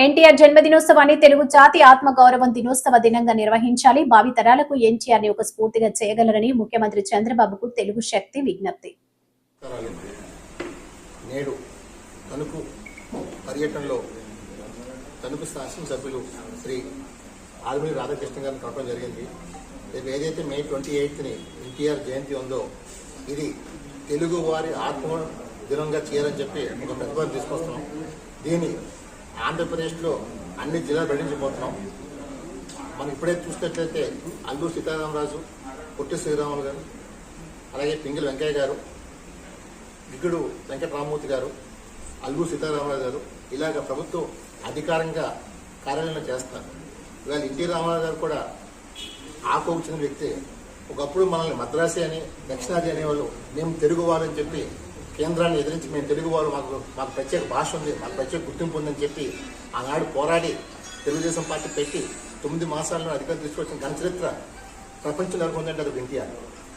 ఎన్టీఆర్ జన్మదినోత్సవాన్ని తెలుగు జాతి ఆత్మగౌరవం దినోత్సవ దినంగా నిర్వహించాలి. భావితరాలకు ఎన్టీఆర్ ని ఒక స్ఫూర్తిగా చేయగలరని ముఖ్యమంత్రి చంద్రబాబుకు తెలుగు శక్తి విజ్ఞప్తి. నేడు తణుకు పర్యటనలో తణుకు శాసనసభ్యులు శ్రీ ఆదిమూలపు రాధాకృష్ణ గారిని కలపడం జరిగింది. రేపు ఏదైతే మే 28ని ఎన్టీఆర్ జయంతి ఉందో ఇది తెలుగు వారి ఆత్మ దినంగా చేయాలని చెప్పి ఒక ప్రతిపాదన తీసుకొస్తున్నాం. దీన్ని ఆంధ్రప్రదేశ్లో అన్ని జిల్లాలు ప్రకటించబోతున్నాం. మనం ఇప్పుడే చూసినట్లయితే అల్లూరు సీతారామరాజు, పొట్టి శ్రీరాములు గారు, అలాగే పింగళి వెంకయ్య గారు, విగుడు వెంకటరామమూర్తి గారు, అల్లూరు సీతారామరాజు గారు ఇలాగ ప్రభుత్వం అధికారంగా కార్యాలయంలో చేస్తారు. ఇవాళ ఎన్టీ రామారావు గారు కూడా ఆకోకు చెందిన వ్యక్తి. ఒకప్పుడు మనల్ని మద్రాసి అని దక్షిణాది అనేవాళ్ళు, మేము తెలుగు వాళ్ళని చెప్పి కేంద్రాన్ని ఎదిరించి మేము తెలుగు వాళ్ళు మాకు ప్రత్యేక భాష ఉంది, మాకు ప్రత్యేక గుర్తింపు ఉందని చెప్పి ఆనాడు పోరాడి తెలుగుదేశం పార్టీ పెట్టి 9 మాసాల్లో అధికారం తీసుకొచ్చిన ఘన చరిత్ర ప్రపంచంలో నెలకొందంటే అది ఎన్టీఆర్.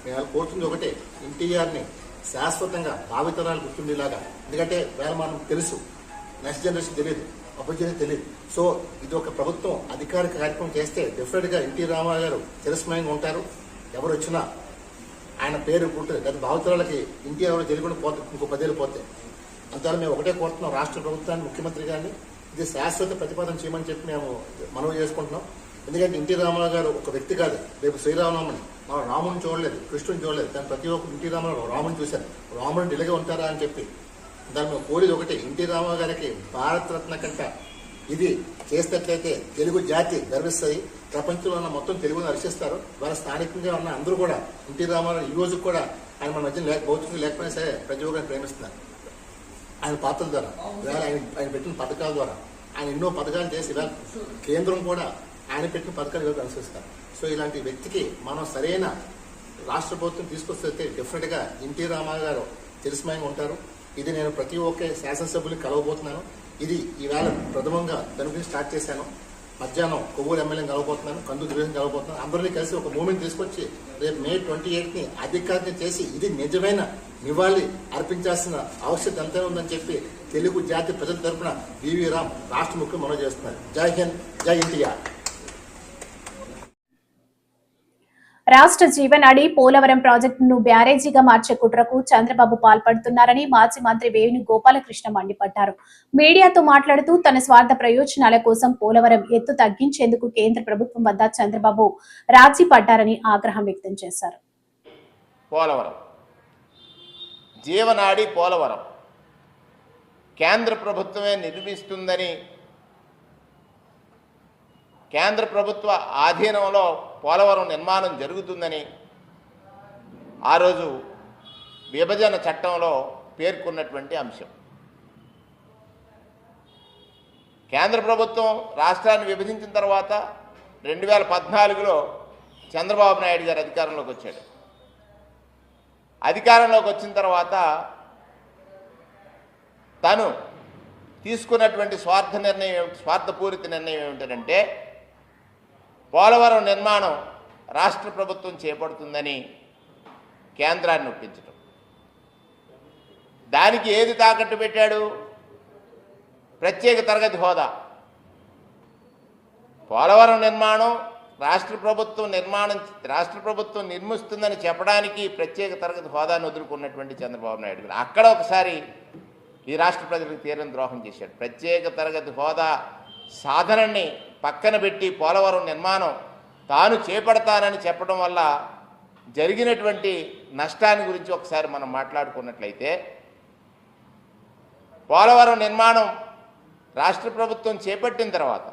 మేము కోరుతుంది ఒకటే, ఎన్టీఆర్ని శాశ్వతంగా భావితరాలు గుర్తుండేలాగా. ఎందుకంటే వేళ మనం తెలుసు, నెక్స్ట్ జనరేషన్ తెలియదు, అభివృద్ధి తెలియదు. సో ఇది ఒక ప్రభుత్వం అధికారిక కార్యక్రమం చేస్తే డెఫినెట్గా ఎన్టీ రామారావు గారు చిరస్మయంగా ఉంటారు. ఎవరు వచ్చినా ఆయన పేరు పుట్టింది గత భావితరాలకి ఎన్టీఆర్ ఎవరు తెలియకుండా పోతే ఇంకో 10 ఏళ్ళు పోతే. అందువల్ల మేము ఒకటే కోరుతున్నాం రాష్ట్ర ప్రభుత్వాన్ని, ముఖ్యమంత్రి గారిని ఇది శాశ్వత ప్రతిపాదన చేయమని చెప్పి మేము మనవి చేసుకుంటున్నాం. ఎందుకంటే ఎన్టీ రామారావు గారు ఒక వ్యక్తి కాదు. రేపు శ్రీరామనవమి మనం రాముని చూడలేదు, కృష్ణుని చూడలేదు, కానీ ప్రతి ఒక్క ఎన్టీ రామారావు రాముని చూశారు. రాముని ఇలాగే ఉంటారా అని చెప్పి దాన్ని మేము కోరేది ఒకటి, ఎన్టీ రామారావు గారికి భారతరత్న కంటే ఇది చేసినట్లయితే తెలుగు జాతి గర్విస్తుంది. ప్రపంచంలో ఉన్న మొత్తం తెలుగుని హర్షిస్తారు. వాళ్ళ స్థానికంగా ఉన్న అందరూ కూడా ఎన్టీ రామారావు ఈ రోజు కూడా ఆయన మన మధ్య భౌతికంగా లేకపోయినా సరే ప్రతి ఒక్కరిని ప్రేమిస్తున్నారు. ఆయన పాత్రల ద్వారా, ఇవాళ ఆయన పెట్టిన పథకాల ద్వారా ఆయన ఎన్నో పథకాలు చేసి ఇవాళ కేంద్రం కూడా ఆయన పెట్టిన పథకాలు ఇవాళ అనుసరిస్తారు. సో ఇలాంటి వ్యక్తికి మనం సరైన రాష్ట్ర ప్రభుత్వం తీసుకొస్తే డెఫినెట్గా ఎన్టీ రామారావు గారు తెలిసిమయంగా ఉంటారు. ఇది నేను ప్రతి ఒక్క శాసనసభ్యులు కలవబోతున్నాను. ఇది ఈవేళ ప్రథమంగా దాని గురించి స్టార్ట్ చేశాను. మధ్యాహ్నం కొవ్వూరు ఎమ్మెల్యేని కలవబోతున్నాను, కందు దుర్గని కలవబోతున్నాను. అందరినీ కలిసి ఒక మూమెంట్ తీసుకొచ్చి రేపు మే 28ని అధికారికంగా చేసి ఇది నిజమైన నివాళి అర్పించాల్సిన ఆవశ్యకత ఎంతైనా ఉందని చెప్పి తెలుగు జాతి ప్రజల తరఫున వివి రామ్ రాష్ట్ర ముఖ్యమంత్రి మనవి చేస్తున్నారు. జై హింద్, జై ఎన్టీఆర్. రాష్ట్ర జీవనాడి పోలవరం ప్రాజెక్టును బ్యారేజీగా మార్చే కుట్రకు చంద్రబాబు పాల్పడుతున్నారని మాజీ మంత్రి వేణు గోపాలకృష్ణ మండిపడ్డారు. మీడియాతో మాట్లాడుతూ తన స్వార్థ ప్రయోజనాల కోసం పోలవరం ఎత్తు తగ్గించేందుకు కేంద్ర ప్రభుత్వం వద్ద చంద్రబాబు రాజీ పడ్డారని ఆగ్రహం వ్యక్తం చేశారు. పోలవరం జీవనాడి పోలవరం కేంద్ర ప్రభుత్వమే నిర్మిస్తుందని, కేంద్ర ప్రభుత్వ ఆధీనంలో పోలవరం నిర్మాణం జరుగుతుందని ఆ రోజు విభజన చట్టంలో పేర్కొన్నటువంటి అంశం. కేంద్ర ప్రభుత్వం రాష్ట్రాన్ని విభజించిన తర్వాత 2014లో చంద్రబాబు నాయుడు గారు అధికారంలోకి వచ్చాడు. అధికారంలోకి వచ్చిన తర్వాత తను తీసుకున్నటువంటి స్వార్థపూరిత నిర్ణయం ఏమిటంటే పోలవరం నిర్మాణం రాష్ట్ర ప్రభుత్వం చేపడుతుందని కేంద్రాన్ని ఒప్పించడం. దానికి ఏది తాకట్టు పెట్టాడు? ప్రత్యేక తరగతి హోదా. పోలవరం నిర్మాణం రాష్ట్ర ప్రభుత్వం నిర్మిస్తుందని చెప్పడానికి ప్రత్యేక తరగతి హోదాను వదులుకున్నటువంటి చంద్రబాబు నాయుడు గారు అక్కడ ఒకసారి ఈ రాష్ట్ర ప్రజలకు తీరని ద్రోహం చేశాడు. ప్రత్యేక తరగతి హోదా సాధనని పక్కన పెట్టి పోలవరం నిర్మాణం తాను చేపడతానని చెప్పడం వల్ల జరిగినటువంటి నష్టాన్ని గురించి ఒకసారి మనం మాట్లాడుకున్నట్లయితే, పోలవరం నిర్మాణం రాష్ట్ర ప్రభుత్వం చేపట్టిన తర్వాత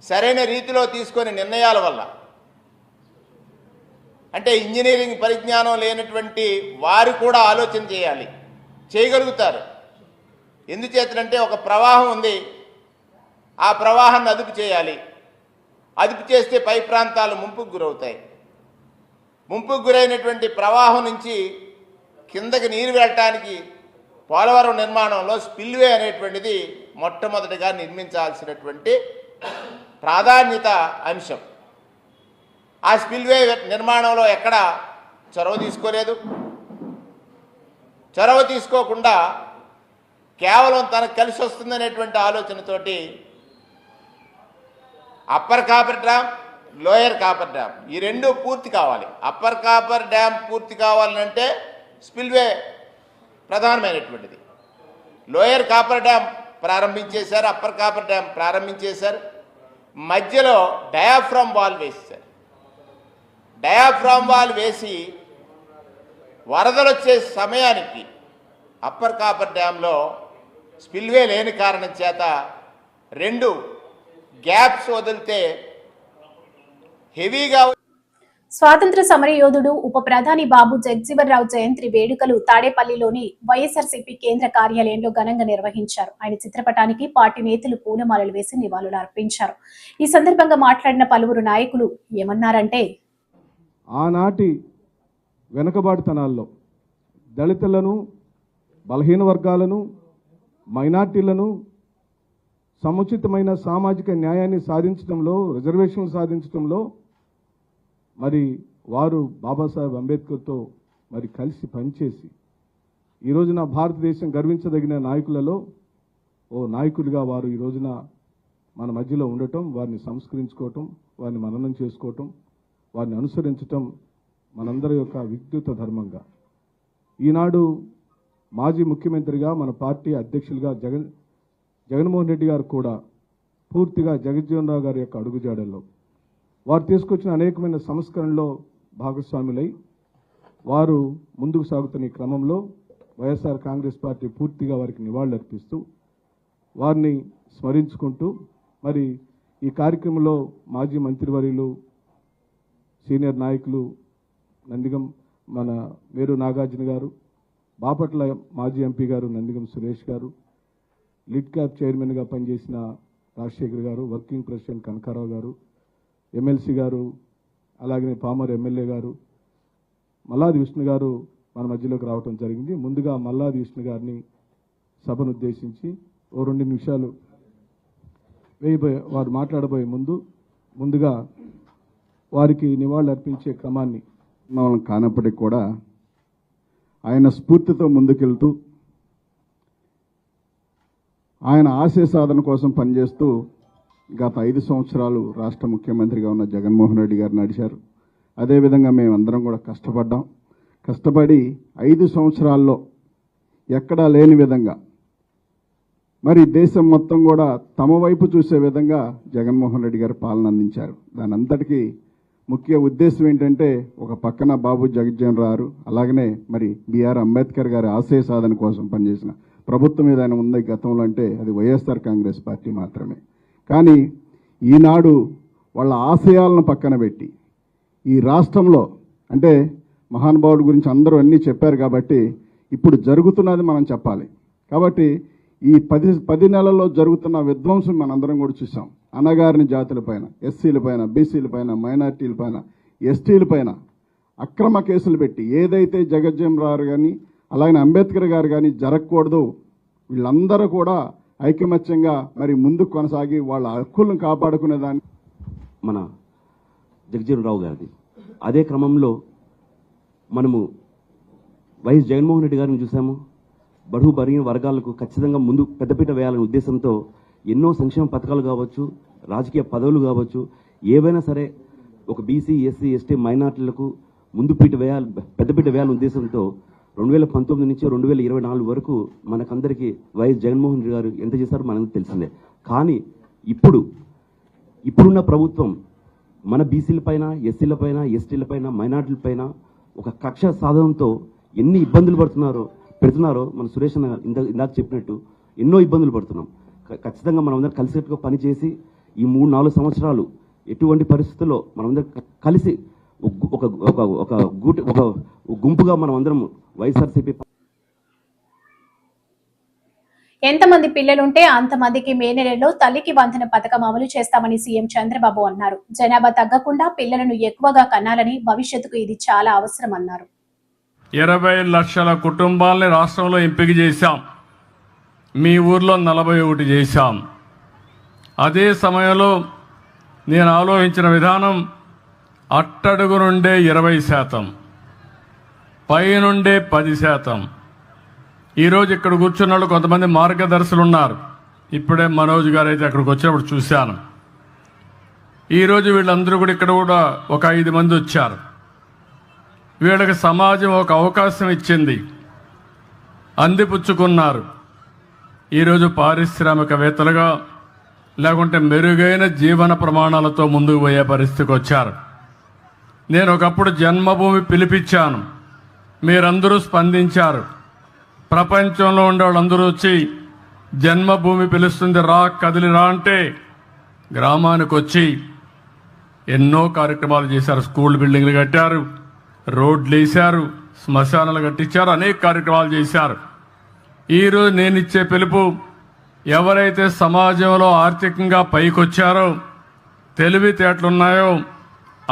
సరైన రీతిలో తీసుకునే నిర్ణయాల వల్ల, అంటే ఇంజనీరింగ్ పరిజ్ఞానం లేనటువంటి వారు కూడా ఆలోచన చేయగలుగుతారు. ఎందుచేతనంటే ఒక ప్రవాహం ఉంది, ఆ ప్రవాహాన్ని అదుపు చేయాలి. అదుపు చేస్తే పై ప్రాంతాలు ముంపుకు గురవుతాయి. ముంపుకు గురైనటువంటి ప్రవాహం నుంచి కిందకి నీరు వెళ్ళటానికి పోలవరం నిర్మాణంలో స్పిల్వే అనేటువంటిది మొట్టమొదటిగా నిర్మించాల్సినటువంటి ప్రాధాన్యత అంశం. ఆ స్పిల్వే నిర్మాణంలో ఎక్కడ చొరవ తీసుకోలేదు. చొరవ తీసుకోకుండా కేవలం తనకు కలిసి వస్తుందనేటువంటి ఆలోచనతోటి upper coffer dam, lower coffer dam ఈ రెండు పూర్తి కావాలి. అప్పర్ కాపర్ డ్యామ్ పూర్తి కావాలంటే స్పిల్వే ప్రధానమైనటువంటిది. లోయర్ కాపర్ డ్యామ్ ప్రారంభించేశారు, అప్పర్ కాపర్ డ్యామ్ ప్రారంభించేశారు. మధ్యలో డయాఫ్రామ్ వాల్ వేసేశారు. డయాఫ్రామ్ వాల్ వేసి వరదలు వచ్చే సమయానికి అప్పర్ కాపర్ డ్యాంలో స్పిల్వే లేని కారణం చేత 2 గ్యాప్స్ వదిలితే హెవీగా. స్వాతంత్ర సమరయోధుడు ఉప ప్రధాని బాబు జగజ్జీవన్ జయంతి వేడుకలు తాడేపల్లిలోని వైఎస్ఆర్సీపీ కేంద్ర కార్యాలయంలో ఘనంగా నిర్వహించారు. ఆయన చిత్రపటానికి పార్టీ నేతలు పూలమాలలు వేసి నివాళులు అర్పించారు. ఈ సందర్భంగా మాట్లాడిన పలువురు నాయకులు ఏమన్నారంటే, ఆనాటి వెనుకబాటుతనాల్లో దళితులను, బలహీన వర్గాలను, మైనార్టీలను సముచితమైన సామాజిక న్యాయాన్ని సాధించడంలో, రిజర్వేషన్లు సాధించడంలో మరి వారు బాబాసాహెబ్ అంబేద్కర్తో మరి కలిసి పనిచేసి ఈ రోజున భారతదేశం గర్వించదగిన నాయకులలో నాయకులుగా వారు ఈ రోజున మన మధ్యలో ఉండటం, వారిని సంస్కరించుకోవటం, వారిని మననం చేసుకోవటం, వారిని అనుసరించటం మనందరి యొక్క విద్యుత ధర్మంగా. ఈనాడు మాజీ ముఖ్యమంత్రిగా మన పార్టీ అధ్యక్షులుగా జగన్మోహన్ రెడ్డి గారు కూడా పూర్తిగా జగజ్జీవన్ రావు గారి యొక్క అడుగుజాడల్లో వారు తీసుకొచ్చిన అనేకమైన సంస్కరణలో భాగస్వాములై వారు ముందుకు సాగుతున్న ఈ క్రమంలో వైఎస్ఆర్ కాంగ్రెస్ పార్టీ పూర్తిగా వారికి నివాళులర్పిస్తూ వారిని స్మరించుకుంటూ మరి ఈ కార్యక్రమంలో మాజీ మంత్రివర్యులు, సీనియర్ నాయకులు నందిగం మన మేరు నాగార్జున గారు, బాపట్ల మాజీ ఎంపీ గారు నందిగం సురేష్ గారు, లిడ్ క్యాప్ చైర్మన్గా పనిచేసిన రాజశేఖర్ గారు, వర్కింగ్ ప్రెసిడెంట్ కనకారావు గారు, ఎమ్మెల్సీ గారు, అలాగే పామర్ ఎమ్మెల్యే గారు, మల్లాది విష్ణు గారు మన మధ్యలోకి రావడం జరిగింది. ముందుగా మల్లాది విష్ణు గారిని సభను ఉద్దేశించి 2 నిమిషాలు వారు మాట్లాడబోయే ముందుగా వారికి నివాళులు అర్పించే క్రమాన్ని మనం కానప్పటికీ కూడా ఆయన స్ఫూర్తితో ముందుకెళ్తూ ఆయన ఆశయ సాధన కోసం పనిచేస్తూ గత 5 సంవత్సరాలు రాష్ట్ర ముఖ్యమంత్రిగా ఉన్న జగన్మోహన్ రెడ్డి గారు నడిచారు. అదేవిధంగా మేమందరం కూడా కష్టపడి 5 సంవత్సరాల్లో ఎక్కడా లేని విధంగా మరి దేశం మొత్తం కూడా తమ వైపు చూసే విధంగా జగన్మోహన్ రెడ్డి గారు పాలన అందించారు. దాని అంతటికీ ముఖ్య ఉద్దేశం ఏంటంటే ఒక పక్కన బాబు జగజ్జీవన్ రావు, అలాగనే మరి బిఆర్ అంబేద్కర్ గారి ఆశయ సాధన కోసం పనిచేసిన ప్రభుత్వం ఏదైనా ఉంది గతంలో అంటే అది వైఎస్ఆర్ కాంగ్రెస్ పార్టీ మాత్రమే. కానీ ఈనాడు వాళ్ళ ఆశయాలను పక్కన పెట్టి ఈ రాష్ట్రంలో అంటే మహానుభావుడి గురించి అందరూ అన్నీ చెప్పారు కాబట్టి ఇప్పుడు జరుగుతున్నది మనం చెప్పాలి. కాబట్టి ఈ 10 నెలల్లో జరుగుతున్న విధ్వంసం మనందరం కూడా చూసాం. అణగారిన జాతులపైన, ఎస్సీలపైన, బీసీలపైన, మైనార్టీలపైన, ఎస్టీలపైన అక్రమ కేసులు పెట్టి ఏదైతే జగజ్జీవన్ రావు కానీ అలాగే అంబేద్కర్ గారు కానీ జరగకూడదు, వీళ్ళందరూ కూడా ఐకమత్యంగా మరి ముందుకు కొనసాగి వాళ్ళ హక్కులను కాపాడుకునేదాన్ని మన జగజ్జీవన్ రావు గారిది. అదే క్రమంలో మనము వైఎస్ జగన్మోహన్ రెడ్డి గారిని చూసాము. బడుగు బలహీన వర్గాలకు ఖచ్చితంగా ముందు పెద్దపీట వేయాలనే ఉద్దేశంతో ఎన్నో సంక్షేమ పథకాలు కావచ్చు, రాజకీయ పదవులు కావచ్చు, ఏవైనా సరే ఒక బీసీ, ఎస్సీ, ఎస్టీ, మైనార్టీలకు పెద్దపీట వేయాలనే ఉద్దేశంతో 2019 నుంచి 2024 వరకు మనకందరికీ వైఎస్ జగన్మోహన్ రెడ్డి గారు ఎంత చేశారో మనకు తెలిసిందే. కానీ ఇప్పుడున్న ప్రభుత్వం మన బీసీలపైన, ఎస్సీలపైన, ఎస్టీలపైన, మైనార్టీలపైన ఒక కక్ష సాధనంతో ఎన్ని ఇబ్బందులు పెడుతున్నారో మన సురేష్ అన్న ఇందాక చెప్పినట్టు ఎన్నో ఇబ్బందులు పడుతున్నాం. ఖచ్చితంగా మనమందరం కలిసికట్టుగా పనిచేసి ఈ 3-4 సంవత్సరాలు ఎటువంటి పరిస్థితుల్లో మనమందరం కలిసి ఒక గుంపుగా మనం అందరం వైఎస్ఆర్సీపీ ఎంతమంది పిల్లలుంటే అంతమందికి మే నెలలో తల్లికి వందన పథకం అమలు చేస్తామని సీఎం చంద్రబాబు అన్నారు. జనాభా తగ్గకుండా పిల్లలను ఎక్కువగా కనాలని, భవిష్యత్తుకు ఇది చాలా అవసరం అన్నారు. 20 లక్షల కుటుంబాలని రాష్ట్రంలో ఎంపిక చేశాం. మీ ఊర్లో 41 చేశాం. అదే సమయంలో నేను ఆలోచించిన విధానం అట్టడుగు నుండే 20%, పై నుండే 10%, ఈరోజు ఇక్కడ కూర్చున్న వాళ్ళు కొంతమంది మార్గదర్శులు ఉన్నారు. ఇప్పుడే మనోజ్ గారు అయితే అక్కడికి వచ్చినప్పుడు చూశాను. ఈరోజు వీళ్ళందరూ కూడా ఇక్కడ కూడా ఒక 5 మంది వచ్చారు. వీళ్ళకి సమాజం ఒక అవకాశం ఇచ్చింది, అందిపుచ్చుకున్నారు. ఈరోజు పారిశ్రామికవేత్తలుగా లేకుంటే మెరుగైన జీవన ప్రమాణాలతో ముందుకు పోయే పరిస్థితికి వచ్చారు. నేను ఒకప్పుడు జన్మభూమి పిలిపించాను, మీరందరూ స్పందించారు. ప్రపంచంలో ఉండే వాళ్ళందరూ వచ్చి జన్మభూమి పిలుస్తుంది రా, కదిలి రా అంటే గ్రామానికి వచ్చి ఎన్నో కార్యక్రమాలు చేశారు. స్కూల్ బిల్డింగ్లు కట్టారు, రోడ్లు వేశారు, శ్మశానాలు కట్టించారు, అనేక కార్యక్రమాలు చేశారు. ఈరోజు నేను ఇచ్చే పిలుపు, ఎవరైతే సమాజంలో ఆర్థికంగా పైకొచ్చారో, తెలివితేటలున్నాయో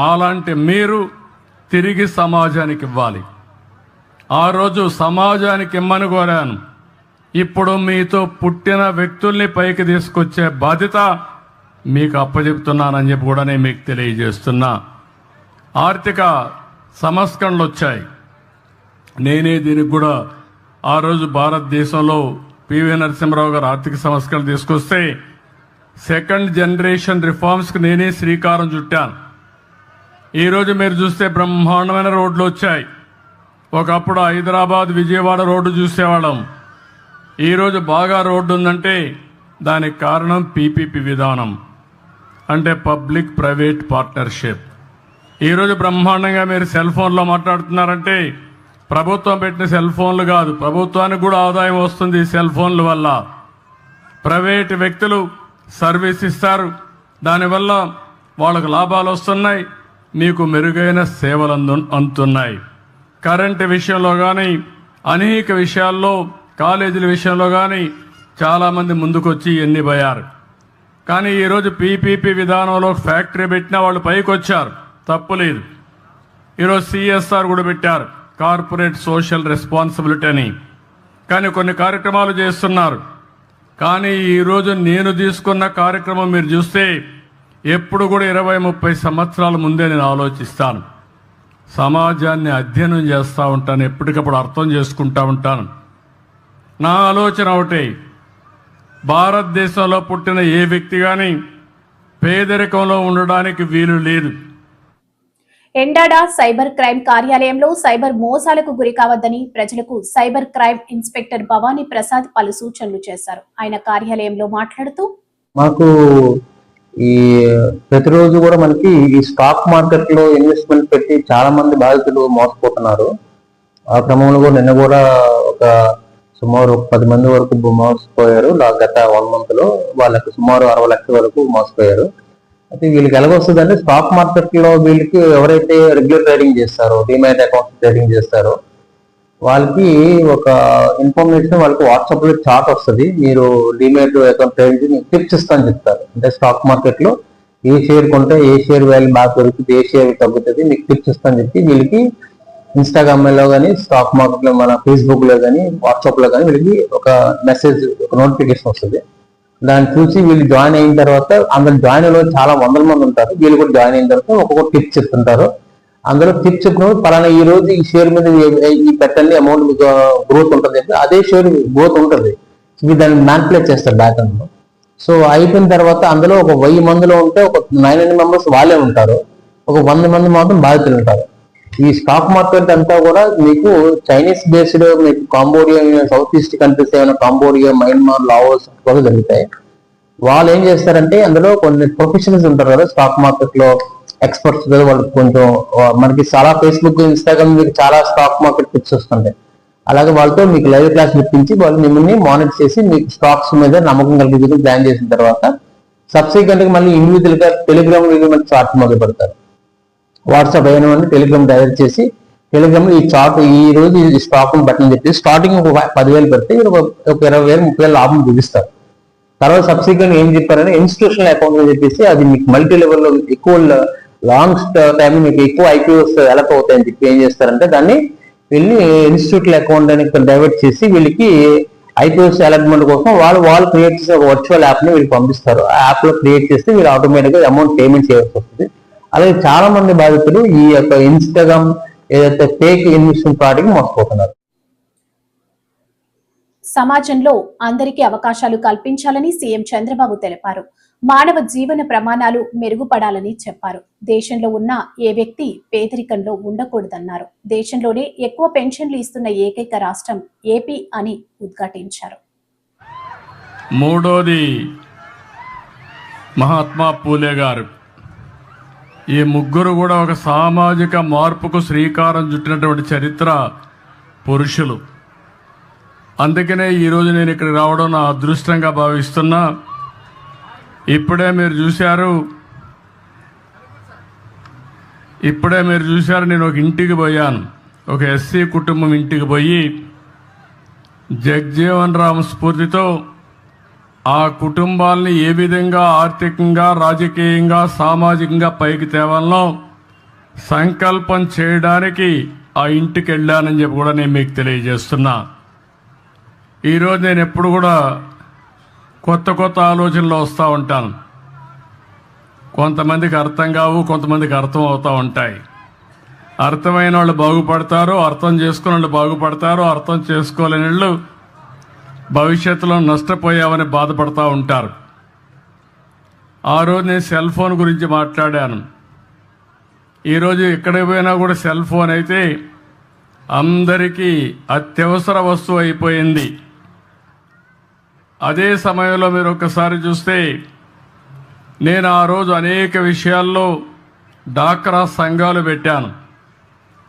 అలాంటి మీరు తిరిగి సమాజానికి ఇవ్వాలి. ఆ రోజు సమాజానికి ఇమ్మని కోరాను. ఇప్పుడు మీతో పుట్టిన వ్యక్తుల్ని పైకి తీసుకొచ్చే బాధ్యత మీకు అప్పచెప్తున్నానని చెప్పి కూడా నేను మీకు తెలియజేస్తున్నా. ఆర్థిక సంస్కరణలు వచ్చాయి. నేనే దీనికి కూడా ఆ రోజు భారతదేశంలో పివి నరసింహరావు గారు ఆర్థిక సంస్కరణలు తీసుకొస్తే సెకండ్ జనరేషన్ రిఫార్మ్స్కి నేనే శ్రీకారం చుట్టాను. ఈరోజు మీరు చూస్తే బ్రహ్మాండమైన రోడ్లు వచ్చాయి. ఒకప్పుడు హైదరాబాద్ విజయవాడ రోడ్డు చూసేవాళ్ళం. ఈరోజు బాగా రోడ్డు ఉందంటే దానికి కారణం పీపీపీ విధానం, అంటే పబ్లిక్ ప్రైవేట్ పార్ట్నర్షిప్. ఈరోజు బ్రహ్మాండంగా మీరు సెల్ ఫోన్లో మాట్లాడుతున్నారంటే ప్రభుత్వం పెట్టిన సెల్ ఫోన్లు కాదు, ప్రభుత్వానికి కూడా ఆదాయం వస్తుంది సెల్ ఫోన్ల వల్ల. ప్రైవేట్ వ్యక్తులు సర్వీస్ ఇస్తారు, దానివల్ల వాళ్ళకు లాభాలు వస్తున్నాయి, మీకు మెరుగైన సేవలు అందుతున్నాయి. కరెంటు విషయంలో కానీ అనేక విషయాల్లో, కాలేజీల విషయంలో కానీ చాలామంది ముందుకొచ్చి ఎన్నిపోయారు. కానీ ఈరోజు పీపీపీ విధానంలో ఫ్యాక్టరీ పెట్టిన వాళ్ళు పైకి వచ్చారు, తప్పులేదు. ఈరోజు సిఎస్ఆర్ కూడా పెట్టారు, కార్పొరేట్ సోషల్ రెస్పాన్సిబిలిటీ అని. కానీ కొన్ని కార్యక్రమాలు చేస్తున్నారు. కానీ ఈరోజు నేను తీసుకున్న కార్యక్రమం మీరు చూస్తే ఎప్పుడు కూడా 20-30 సంవత్సరాల ముందే నేను ఆలోచిస్తాను. సమాజాన్ని అధ్యయనం చేస్తూ ఉంటాను, ఎప్పటికప్పుడు అర్థం చేసుకుంటూ ఉంటాను. నా ఆలోచన ఒకటే, భారతదేశంలో పుట్టిన ఏ వ్యక్తి కానీ పేదరికంలో ఉండడానికి వీలు లేదు. ఎండాడ సైబర్ క్రైమ్ కార్యాలయంలో సైబర్ మోసాలకు గురి కావద్దని ప్రజలకు cyber crime inspector Bhavani Prasad పలు సూచనలు చేశారు. ఆయన కార్యాలయంలో మాట్లాడుతూ, మాకు ఈ ప్రతిరోజు కూడా మనకి ఈ స్టాక్ మార్కెట్ లో ఇన్వెస్ట్మెంట్ పెట్టి చాలా మంది బాధితులు మోసపోతున్నారు. ఆ క్రమంలో కూడా నిన్న కూడా ఒక సుమారు 10 మంది వరకు మోసపోయారు. గత 1 month లో వాళ్ళకి సుమారు 60 లక్షల వరకు మోసపోయారు. అయితే వీళ్ళకి ఎలాగొస్తుందంటే, స్టాక్ మార్కెట్ లో వీళ్ళకి ఎవరైతే రెగ్యులర్ ట్రేడింగ్ చేస్తారో, డిమాట్ అకౌంట్ ట్రేడింగ్ చేస్తారో వాళ్ళకి ఒక ఇన్ఫర్మేషన్ వాళ్ళకి వాట్సాప్ లో చాట్ వస్తుంది. మీరు డిమాట్ అకౌంట్ ట్రేడింగ్ టిప్స్ ఇస్తాను చెప్తారు. అంటే స్టాక్ మార్కెట్ లో ఏ షేర్ కొంటే ఏ షేర్ వాల్యూ బాగా పెరుగుతుంది, ఏ షేర్ తగ్గుతుంది, మీకు టిప్స్ ఇస్తాను చెప్పి వీళ్ళకి ఇన్స్టాగ్రామ్ లో కానీ, స్టాక్ మార్కెట్ లో, మన ఫేస్బుక్ లో కానీ, వాట్సాప్ లో కానీ వీళ్ళకి ఒక మెసేజ్, ఒక నోటిఫికేషన్ వస్తుంది. దాన్ని చూసి వీళ్ళు జాయిన్ అయిన తర్వాత, అందులో జాయిన్ అయిన చాలా 100 మంది ఉంటారు. వీళ్ళు కూడా జాయిన్ అయిన తర్వాత ఒక్కొక్క టిప్స్ చెప్తుంటారు. అందులో టిప్స్ చెప్పినప్పుడు పలానా ఈ రోజు ఈ షేర్ మీద ఈ పెట్టండి, అమౌంట్ మీకు గ్రోత్ ఉంటుంది, అదే షేర్ గ్రోత్ ఉంటుంది. మీరు దాన్ని మ్యానిపులేట్ చేస్తారు బ్యాక్ ఎండ్ లో. సో అయిపోయిన తర్వాత అందులో ఒక 1000 మందిలో ఉంటే ఒక 900 మెంబర్స్ వాళ్ళే ఉంటారు, ఒక 100 మంది మాత్రం బాధితులు ఉంటారు. ఈ స్టాక్ మార్కెట్ అంతా కూడా మీకు చైనీస్ బేస్డ్, మీకు కాంబోడియా, సౌత్ ఈస్ట్ కంట్రీస్ ఏమైనా కాంబోడియా, మయన్మార్, లావోస్ కూడా జరుగుతాయి. వాళ్ళు ఏం చేస్తారంటే, అందులో కొన్ని ప్రొఫెషనల్స్ ఉంటారు కదా స్టాక్ మార్కెట్ లో, ఎక్స్పర్ట్స్ కదా, వాళ్ళు కొంచెం మనకి చాలా ఫేస్బుక్, ఇన్స్టాగ్రామ్ మీకు చాలా స్టాక్ మార్కెట్ టిప్స్ వస్తుంటాయి. అలాగే వాళ్ళతో మీకు లైవ్ క్లాస్ ఇప్పించి వాళ్ళు మిమ్మల్ని మానిటర్ చేసి మీకు స్టాక్స్ మీద నమ్మకం కలిగి ప్లాన్ చేసిన తర్వాత సబ్సిక్వెంట్ గా మళ్ళీ ఇండివిజువల్ గా టెలిగ్రామ్ చార్ట్ మొదలు పెడతారు. వాట్సాప్ అయిన టెలిగ్రామ్ డైరెక్ట్ చేసి టెలిగ్రామ్ లో ఈ చార్ట్ ఈ రోజు ఈ స్టాక్ బట్టని చెప్పి స్టార్టింగ్ ఒక 10,000 పెడితే ఒక 20,000, 30,000 లాభం చూపిస్తారు. తర్వాత సబ్సిక్వెంట్ ఏం చెప్పారంటే, ఇన్స్టిట్యూషనల్ అకౌంట్ అని చెప్పేసి అది మీకు మల్టీ లెవెల్లో ఎక్కువ లాంగ్ టైం మీకు ఎక్కువ ఐపీఓస్ ఎలక్ అవుతాయని చెప్పి ఏం చేస్తారంటే, దాన్ని వెళ్ళి ఇన్స్టిట్యూషనల్ అకౌంట్ అని డైవర్ట్ చేసి వీళ్ళకి ఐపీఓస్ అలాట్మెంట్ కోసం వాళ్ళు క్రియేట్ చేసిన ఒక వర్చువల్ యాప్ ని వీళ్ళు పంపిస్తారు. ఆ యాప్ లో క్రియేట్ చేస్తే వీళ్ళు ఆటోమేటిక్ గా అమౌంట్ పేమెంట్ చేయాల్సి వస్తుంది. అలాగే చాలా మంది బాధితులు ఈ యొక్క ఇన్స్టాగ్రామ్ ఏదైతే ఫేక్ ఇన్వెస్ట్మెంట్ ప్రాడక్ట్ మోసపోతున్నారు. సమాజంలో అందరికీ అవకాశాలు కల్పించాలని సీఎం చంద్రబాబు తెలిపారు. మానవ జీవన ప్రమాణాలు మెరుగుపడాలని చెప్పారు. దేశంలో ఉన్న ఏ వ్యక్తి పేదరికంలో ఉండకూడదన్నారు. దేశంలోనే ఎక్కువ పెన్షన్లు ఇస్తున్న ఏకైక రాష్ట్రం ఏపీ అని ఉద్ఘాటించారు. మూడోది మహాత్మా పూలే గారు. ఈ ముగ్గురు కూడా ఒక సామాజిక మార్పుకు శ్రీకారం చుట్టినటువంటి చరిత్ర పురుషులు. అందుకనే ఈరోజు నేను ఇక్కడికి రావడం నా అదృష్టంగా భావిస్తున్నా. ఇప్పుడే మీరు చూశారు నేను ఒక ఇంటికి పోయాను. ఒక ఎస్సీ కుటుంబం ఇంటికి పోయి జగ్జీవన్ రామ్ స్ఫూర్తితో ఆ కుటుంబాలని ఏ విధంగా ఆర్థికంగా, రాజకీయంగా, సామాజికంగా పైకి తేవాలనో సంకల్పం చేయడానికి ఆ ఇంటికి వెళ్ళానని చెప్పి కూడా నేను మీకు తెలియజేస్తున్నా. ఈరోజు నేను ఎప్పుడు కూడా కొత్త ఆలోచనలు వస్తూ ఉంటాను. కొంతమందికి అర్థం కావు, కొంతమందికి అర్థం అవుతూ ఉంటాయి. అర్థమైన వాళ్ళు బాగుపడతారు, అర్థం చేసుకున్న వాళ్ళు బాగుపడతారు, అర్థం చేసుకోలేని వాళ్ళు భవిష్యత్తులో నష్టపోయామని బాధపడతా ఉంటారు. ఆ రోజు నేను సెల్ ఫోన్ గురించి మాట్లాడాను. ఈరోజు ఎక్కడికి పోయినా కూడా సెల్ ఫోన్ అయితే అందరికీ అత్యవసర వస్తువు అయిపోయింది. అదే సమయంలో మీరు ఒక్కసారి చూస్తే నేను ఆ రోజు అనేక విషయాల్లో డాక్రా సంఘాలు పెట్టాను.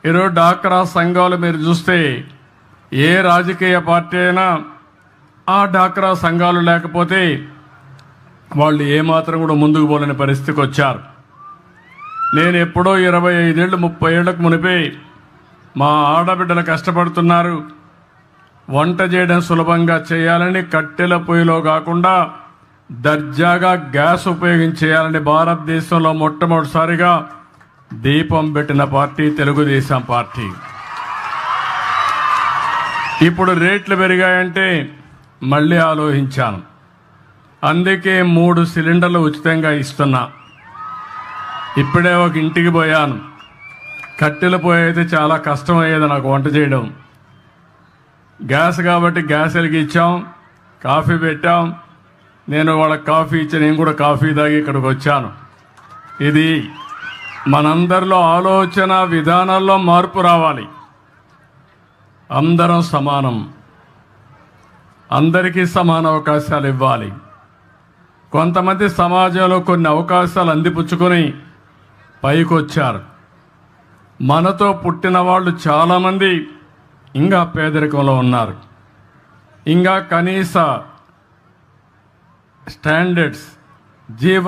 ఈరోజు డాక్రా సంఘాలు మీరు చూస్తే ఏ రాజకీయ పార్టీ అయినా ఆ డాక్రా సంఘాలు లేకపోతే వాళ్ళు ఏమాత్రం కూడా ముందుకు పోలేని పరిస్థితికి వచ్చారు. నేను ఎప్పుడో 25 ఏళ్ళు 30 ఏళ్లకు మునిపే మా ఆడబిడ్డలు కష్టపడుతున్నారు, వంట చేయడం సులభంగా చేయాలని కట్టెల పొయ్యిలో కాకుండా దర్జాగా గ్యాస్ ఉపయోగించేయాలని భారతదేశంలో మొట్టమొదటిసారిగా దీపం పెట్టిన పార్టీ తెలుగుదేశం పార్టీ. ఇప్పుడు రేట్లు పెరిగాయంటే మళ్ళీ ఆలోచించాను. అందుకే 3 సిలిండర్లు ఉచితంగా ఇస్తున్నా. ఇప్పుడే ఒక ఇంటికి పోయాను. కట్టెల పొయ్యి అయితే చాలా కష్టమయ్యేది నాకు వంట చేయడం. గ్యాస్ కాబట్టి గ్యాస్ వెలిగించాం, కాఫీ పెట్టాం. నేను వాళ్ళకి కాఫీ ఇచ్చి నేను కూడా కాఫీ తాగి ఇక్కడికి వచ్చాను. ఇది మనందరిలో ఆలోచన విధానాల్లో మార్పు రావాలి. అందరం సమానం, అందరికీ సమాన అవకాశాలు ఇవ్వాలి. కొంతమంది సమాజంలో కొన్ని అవకాశాలు అందిపుచ్చుకొని పైకి వచ్చారు. మనతో పుట్టిన వాళ్ళు చాలామంది ఇంకా పేదరికంలో ఉన్నారు. ఇంకా కనీస స్టాండర్డ్స్ జీవ